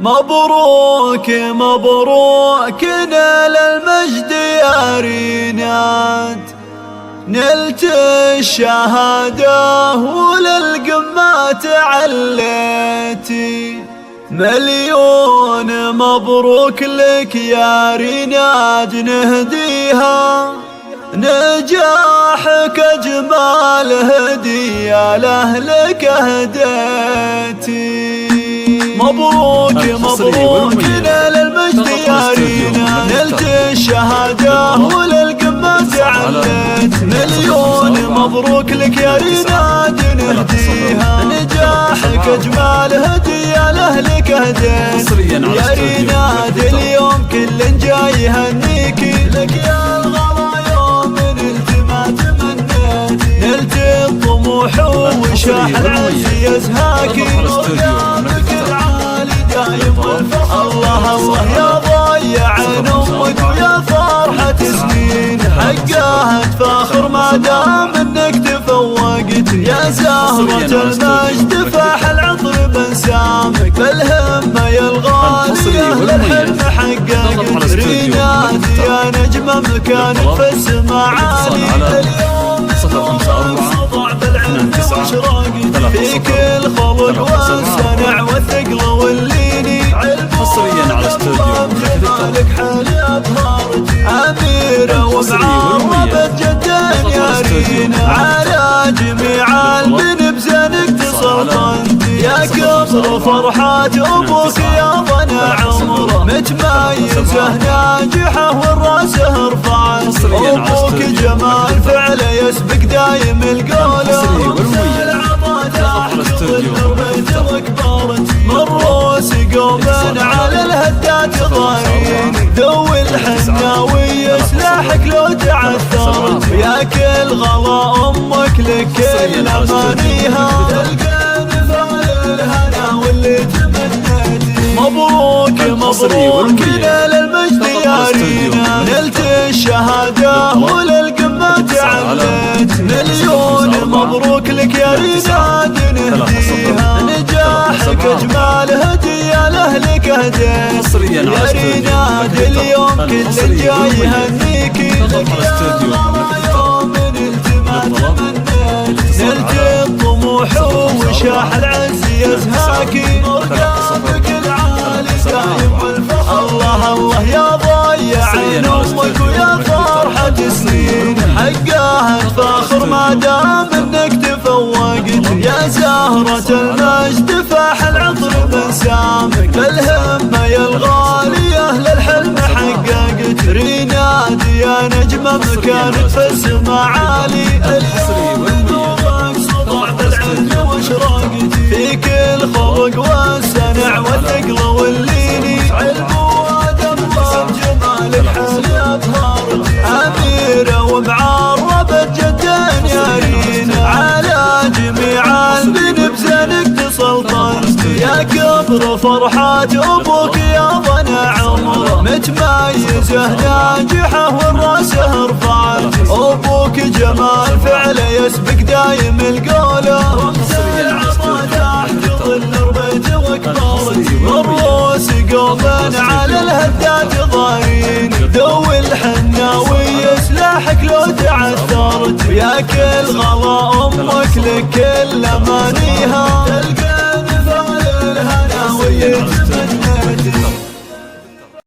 مبروك مبروك نال المجد يا رينات، نلت الشهادة وللقمة تعليتي. مليون مبروك لك يا ريناد نهديها، نجاحك أجمل هدية لأهلك أهديتي. مبروك مبروك نال المجد يا رينا، نلت الشهادة وللقمة تعليت. مليون مبروك لك يا ريناد نهديها، نجاحك أجمل هدية لأهلك أهديت. يا ريناد اليوم كل جاي يهنيكي، لك يا الغلا يوم نلت ما تمنيتي. نلت الطموح وشاح العز يزهاكي، الله الله يا ضيع عين امك ويا فرحة سنين، حقها تفاخر ما دام انك تفوقت. يا زهرة المجد فاح العطر بنسامك، بالهمة يا الغالية للحلم حققت. ريناد يا نجمة مكانك في السما عالي، اليوم سطع بالعلم واشراقت. فيك الخلق والصنع والثقل والليني، حصريا على استوديو جمالك حالي أبهرتي. أميرة ومعربة جدا يا رينا، على جميع البن بزينك تسلطنتي. يا كبر فرحات أبوك يا ضنا عمره، متميزة ناجحة والراسه رفعت. أبوك جمال فعله يسبق دايم القولة، من روس قوم على الهدات ضايين. ذوي الحناوي سلاحك لو تعثرت، يا كل غلا امك لك كل امانيها. تلقى نفال الهنا واللي تمنيتي. مبروك مبروك نال المجد يا رينا، نلت الشهادة وللقمة تعليت. مليون مبروك لك يا ريناد نهديها، نجاحك أجمل هدية لأهلك أهديت. يا ريناد اليوم كل جاي يهنيكي، لك يا يوم نلت ما تمنيت. نلت الطموح وشاح العز يزهاكي، مرقامك العالي دايم والفخر. الله الله يا ضيع عين امك ويا فرحة سنين، حقها تفاخر ما دام انك تفوقت. يا زهرة المجد فاح العطر بنسامك، بالهمة يا الغالية للحلم حققت. ريناد يا نجمة مكانك في السما عالي، اليوم نورك سطع بالعز واشراقتي. فيك الخلق والصنع والثقل والليني، علم وادب وبجمالك حالي أبهرتي. أميرة ومعربة جدا يا رينا، على جميع البن بزينك تسلطنت. يا كبر فرحات أبوك يا ضنا عمره، متميزة ناجحة والراسه رفعت. أبوك جمال فعله يسبق دايم القولة، رمز العطا تحت ظل ربيت وكبرتي. الروس قوم على الهدات ضايين، ذوي الحناوي سلاحك لو تعثرت. يا كل غلا امك لك كل امانيها، تلقى نفال الهنا واللي تمنيتي.